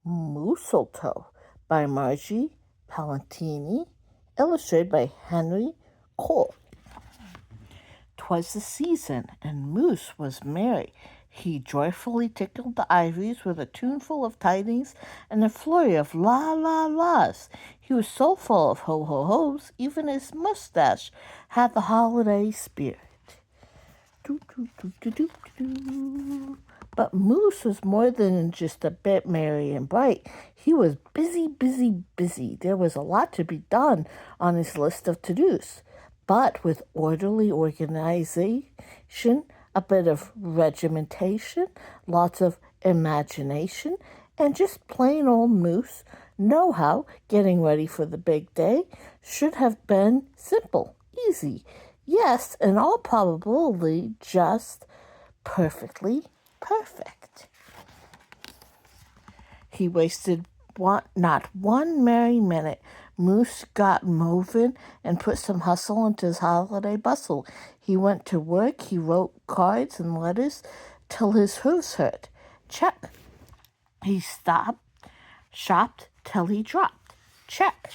Mooseltoe by Margie, Palatini, illustrated by Henry Cole. 'Twas the season, and Moose was merry. He joyfully tickled the ivories with a tuneful of tidings and a flurry of la-la-las. He was so full of ho-ho-hos, even his mustache had the holiday spirit. Do-do-do-do-do-do. But Moose was more than just a bit merry and bright. He was busy, busy, busy. There was a lot to be done on his list of to-dos. But with orderly organization, a bit of regimentation, lots of imagination, and just plain old Moose know-how, getting ready for the big day should have been simple, easy. Yes, in all probability, just perfectly perfect. He wasted not one merry minute. Moose got moving and put some hustle into his holiday bustle. He went to work, he wrote cards and letters till his hooves hurt. Check. He shopped till he dropped. Check.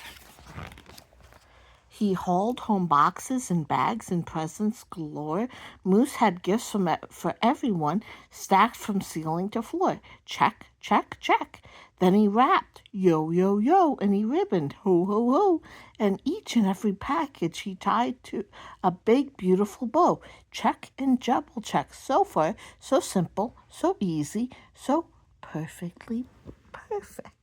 He hauled home boxes and bags and presents galore. Moose had gifts for everyone, stacked from ceiling to floor. Check, check, check. Then he wrapped, yo, yo, yo, and he ribboned, ho, ho, ho. And each and every package he tied to a big, beautiful bow. Check and double check. So far, so simple, so easy, so perfectly perfect.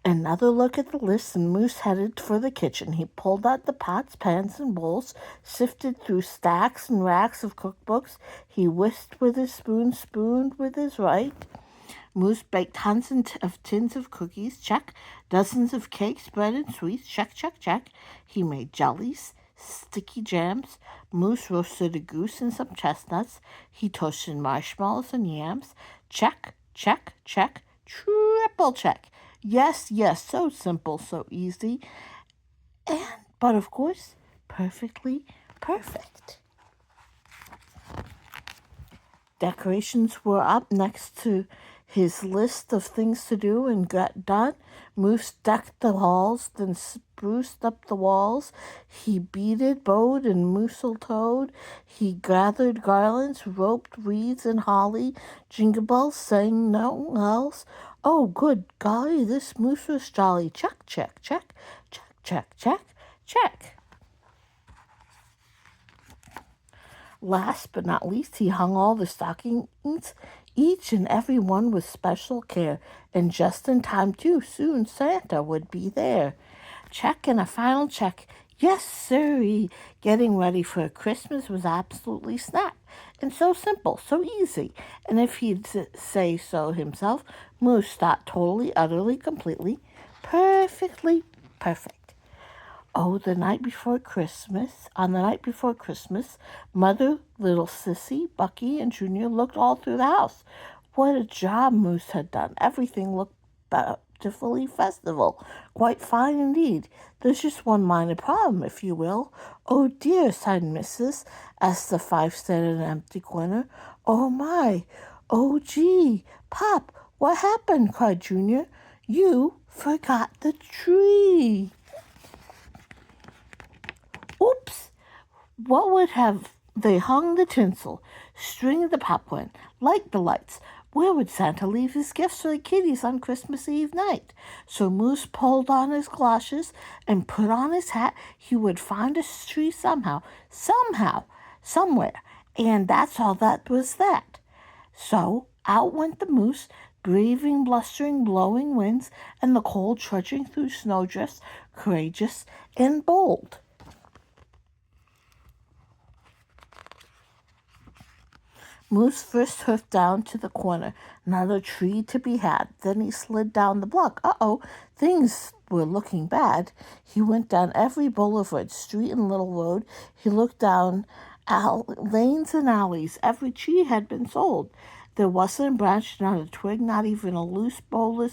Another look at the list, and Moose headed for the kitchen. He pulled out the pots, pans, and bowls, sifted through stacks and racks of cookbooks. He whisked with his spoon, spooned with his right. Moose baked tons of tins of cookies, check. Dozens of cakes, bread, and sweets, check, check, check. He made jellies, sticky jams. Moose roasted a goose and some chestnuts. He toasted marshmallows and yams. Check, check, check, triple check. Yes, yes, so simple, so easy, but of course, perfectly perfect. Decorations were up next to his list of things to do and got done. Moose decked the halls, then spruced up the walls. He beaded, bowed, and mooseltoed. He gathered garlands, roped wreaths and holly. Jingle bells sang no else. Oh, good golly, this Moose was jolly. Check, check, check, check, check, check, check. Last but not least, he hung all the stockings, each and every one with special care, and just in time, too. Soon Santa would be there. Check and a final check. Yes, sirree. Getting ready for Christmas was absolutely snap, and so simple, so easy. And if he'd say so himself, Moose thought totally, utterly, completely, perfectly perfect. Oh, on the night before Christmas, Mother, little Sissy, Bucky, and Junior looked all through the house. What a job Moose had done. Everything looked bountifully festival. Quite fine indeed. There's just one minor problem, if you will. Oh dear, sighed Mrs., as the five stood in an empty corner. Oh my, oh gee, Pop, what happened? Cried Junior. You forgot the tree. Oops! What would have they hung the tinsel, stringed the popcorn, light the lights? Where would Santa leave his gifts for the kiddies on Christmas Eve night? So Moose pulled on his galoshes and put on his hat. He would find a tree somehow, somewhere, and that's all that was that. So out went the Moose, braving blustering, blowing winds and the cold, trudging through snowdrifts, courageous and bold. Moose first hoofed down to the corner, not a tree to be had. Then he slid down the block. Uh-oh, things were looking bad. He went down every boulevard, street, and little road. He looked down lanes and alleys. Every tree had been sold. There wasn't a branch, not a twig, not even a loose bough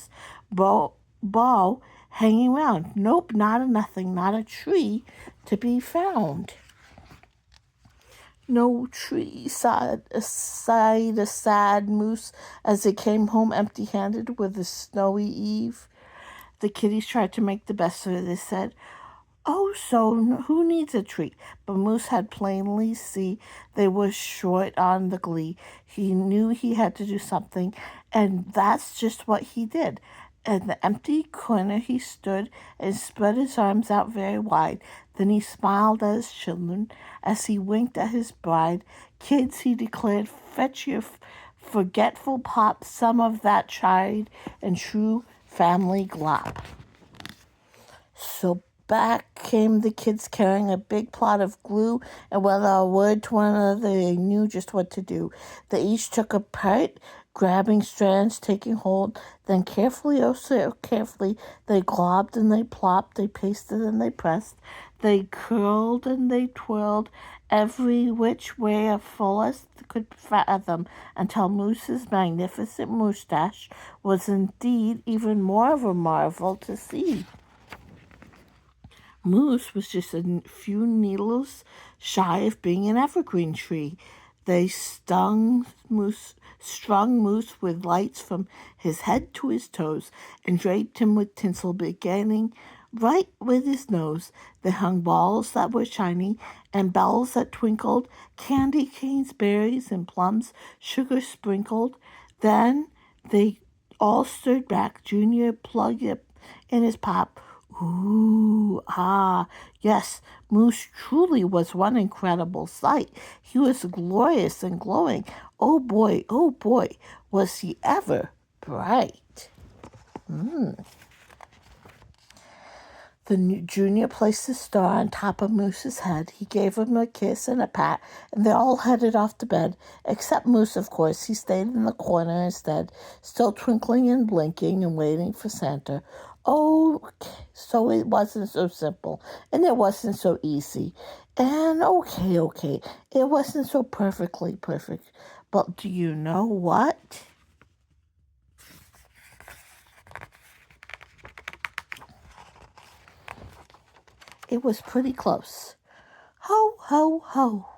hanging round. Nope, not a nothing, not a tree to be found. No tree, sighed a sad moose as they came home empty-handed with a snowy eve. The kitties tried to make the best of it. They said, "Oh, so who needs a treat?" But Moose had plainly see they were short on the glee. He knew he had to do something, and that's just what he did. In the empty corner he stood and spread his arms out very wide. Then he smiled at his children as he winked at his bride. "Kids," he declared, "fetch your forgetful pop some of that tried and true family glop." So back came the kids carrying a big plot of glue, and without a word to one another, they knew just what to do. They each took a part, grabbing strands, taking hold, then carefully, oh so carefully, they globbed and they plopped, they pasted and they pressed, they curled and they twirled, every which way a fullest could fathom, until Moose's magnificent moustache was indeed even more of a marvel to see. Moose was just a few needles shy of being an evergreen tree. They strung Moose with lights from his head to his toes, and draped him with tinsel beginning right with his nose. They hung balls that were shiny, and bells that twinkled, candy canes, berries, and plums, sugar sprinkled. Then they all stirred back. Junior plugged it in his pop. Ooh, ah, yes, Moose truly was one incredible sight. He was glorious and glowing. Oh boy, was he ever bright. The junior placed the star on top of Moose's head. He gave him a kiss and a pat, and they all headed off to bed, except Moose, of course. He stayed in the corner instead, still twinkling and blinking and waiting for Santa. Oh, so it wasn't so simple, and it wasn't so easy. And okay, it wasn't so perfectly perfect. But do you know what? It was pretty close. Ho, ho, ho.